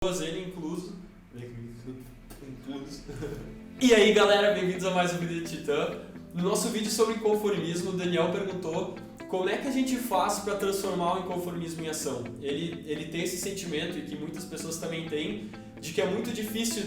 ele incluso. E aí galera, bem-vindos a mais um vídeo de Titã. No nosso vídeo sobre inconformismo, o Daniel perguntou como é que a gente faz para transformar o inconformismo em ação. Ele tem esse sentimento, e que muitas pessoas também têm, de que é muito difícil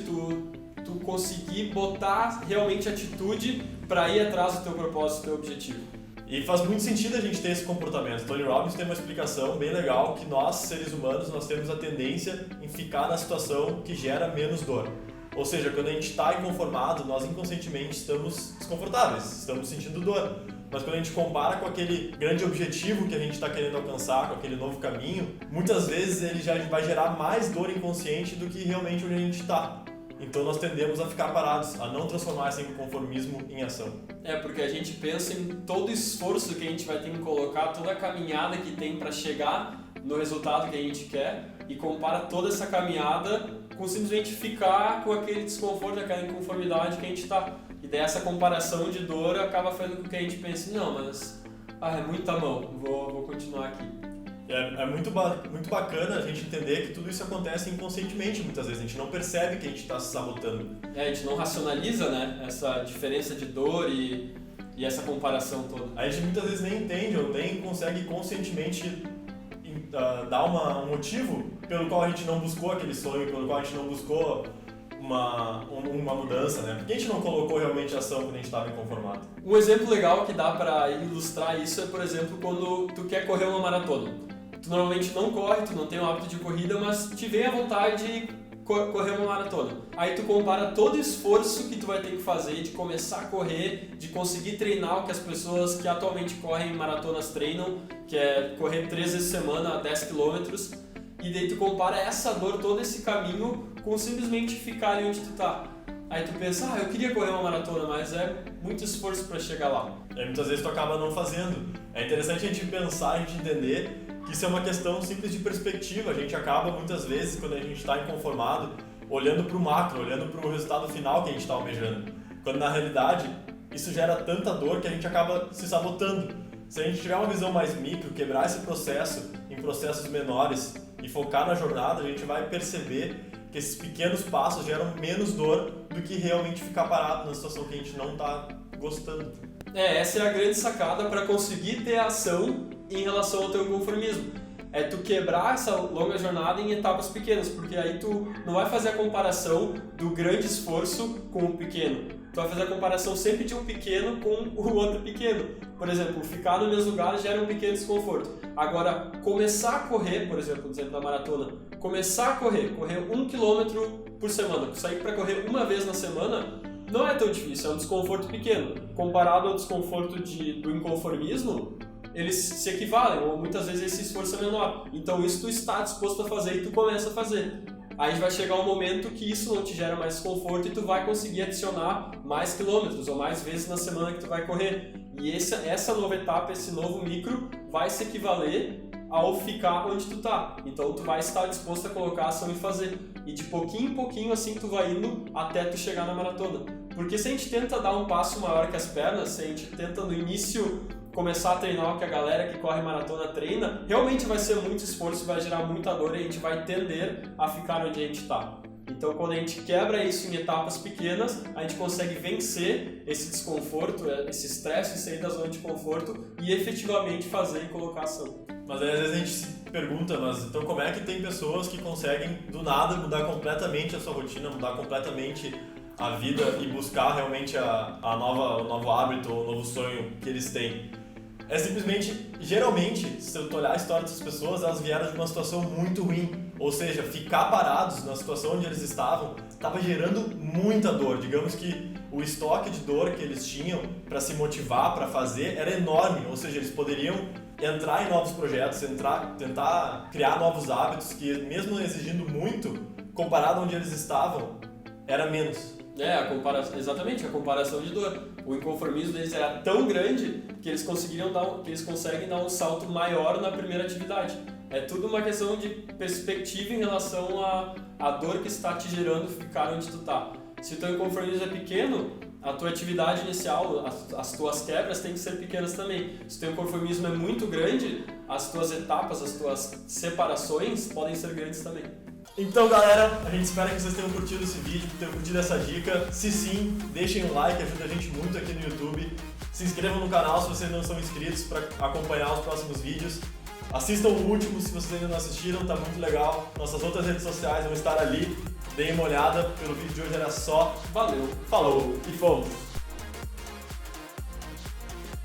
tu conseguir botar realmente atitude para ir atrás do teu propósito, do teu objetivo. E faz muito sentido a gente ter esse comportamento. Tony Robbins tem uma explicação bem legal que nós, seres humanos, nós temos a tendência em ficar na situação que gera menos dor. Ou seja, quando a gente está inconformado, nós inconscientemente estamos desconfortáveis, estamos sentindo dor. Mas quando a gente compara com aquele grande objetivo que a gente está querendo alcançar, com aquele novo caminho, muitas vezes ele já vai gerar mais dor inconsciente do que realmente onde a gente está. Então nós tendemos a ficar parados, a não transformar esse inconformismo em ação. Porque a gente pensa em todo o esforço que a gente vai ter que colocar, toda a caminhada que tem para chegar no resultado que a gente quer e compara toda essa caminhada com simplesmente ficar com aquele desconforto, aquela inconformidade que a gente está. E daí essa comparação de dor acaba fazendo com que a gente pense, não, mas é muita mão, vou continuar aqui. É muito bacana a gente entender que tudo isso acontece inconscientemente muitas vezes, a gente não percebe que a gente está se sabotando. A gente não racionaliza, né, essa diferença de dor e essa comparação toda. A gente muitas vezes nem entende ou nem consegue conscientemente dar um motivo pelo qual a gente não buscou aquele sonho, pelo qual a gente não buscou uma mudança, né? Porque a gente não colocou realmente ação quando a gente estava inconformado. Um exemplo legal que dá para ilustrar isso é, por exemplo, quando tu quer correr uma maratona. Tu normalmente não corre, tu não tem o hábito de corrida, mas te vem a vontade de correr uma maratona. Aí tu compara todo o esforço que tu vai ter que fazer de começar a correr, de conseguir treinar o que as pessoas que atualmente correm maratonas treinam, que é correr 3 vezes por semana, 10 km, e daí tu compara essa dor, todo esse caminho, com simplesmente ficar ali onde tu tá. Aí tu pensa, eu queria correr uma maratona, mas é muito esforço para chegar lá. E muitas vezes tu acaba não fazendo. É interessante a gente pensar, a gente entender que isso é uma questão simples de perspectiva. A gente acaba muitas vezes, quando a gente está inconformado, olhando para o macro, olhando para o resultado final que a gente está almejando. Quando na realidade isso gera tanta dor que a gente acaba se sabotando. Se a gente tiver uma visão mais micro, quebrar esse processo em processos menores e focar na jornada, a gente vai perceber que esses pequenos passos geram menos dor do que realmente ficar parado na situação que a gente não está gostando. Essa é a grande sacada para conseguir ter ação em relação ao teu inconformismo. É tu quebrar essa longa jornada em etapas pequenas, porque aí tu não vai fazer a comparação do grande esforço com o pequeno. Tu vai fazer a comparação sempre de um pequeno com o outro pequeno. Por exemplo, ficar no mesmo lugar gera um pequeno desconforto. Agora, começar a correr, por exemplo, no exemplo da maratona, começar a correr 1 km por semana, sair para correr uma vez na semana, não é tão difícil, é um desconforto pequeno. Comparado ao desconforto do inconformismo, eles se equivalem, ou muitas vezes esse esforço é menor. Então isso tu está disposto a fazer e tu começa a fazer. Aí vai chegar um momento que isso não te gera mais desconforto e tu vai conseguir adicionar mais quilômetros ou mais vezes na semana que tu vai correr. E essa nova etapa, esse novo micro, vai se equivaler ao ficar onde tu tá. Então tu vai estar disposto a colocar ação e fazer. E de pouquinho em pouquinho assim tu vai indo até tu chegar na maratona. Porque se a gente tenta dar um passo maior que as pernas, se a gente tenta no início começar a treinar o que a galera que corre maratona treina, realmente vai ser muito esforço, vai gerar muita dor e a gente vai tender a ficar onde a gente está. Então quando a gente quebra isso em etapas pequenas, a gente consegue vencer esse desconforto, esse estresse, sair da zona de conforto e efetivamente fazer e colocar ação. Mas aí às vezes a gente se pergunta, mas então como é que tem pessoas que conseguem do nada mudar completamente a sua rotina, mudar completamente a vida e buscar realmente o novo hábito, o novo sonho que eles têm? É simplesmente, geralmente, se eu olhar a história dessas pessoas, elas vieram de uma situação muito ruim. Ou seja, ficar parados na situação onde eles estavam estava gerando muita dor. Digamos que o estoque de dor que eles tinham para se motivar, para fazer, era enorme. Ou seja, eles poderiam entrar em novos projetos, tentar criar novos hábitos que, mesmo exigindo muito, comparado a onde eles estavam, era menos. Exatamente, a comparação de dor. O inconformismo deles era tão grande que eles conseguem dar um salto maior na primeira atividade. É tudo uma questão de perspectiva em relação à dor que está te gerando ficar onde tu tá. Se o teu inconformismo é pequeno, a tua atividade inicial, as tuas quebras têm que ser pequenas também. Se o teu inconformismo é muito grande, as tuas etapas, as tuas separações podem ser grandes também. Então, galera, a gente espera que vocês tenham curtido esse vídeo, tenham curtido essa dica. Se sim, deixem um like, ajuda a gente muito aqui no YouTube. Se inscrevam no canal se vocês não são inscritos para acompanhar os próximos vídeos. Assistam o último se vocês ainda não assistiram, tá muito legal. Nossas outras redes sociais vão estar ali. Deem uma olhada, pelo vídeo de hoje era só. Valeu. Falou e fomos!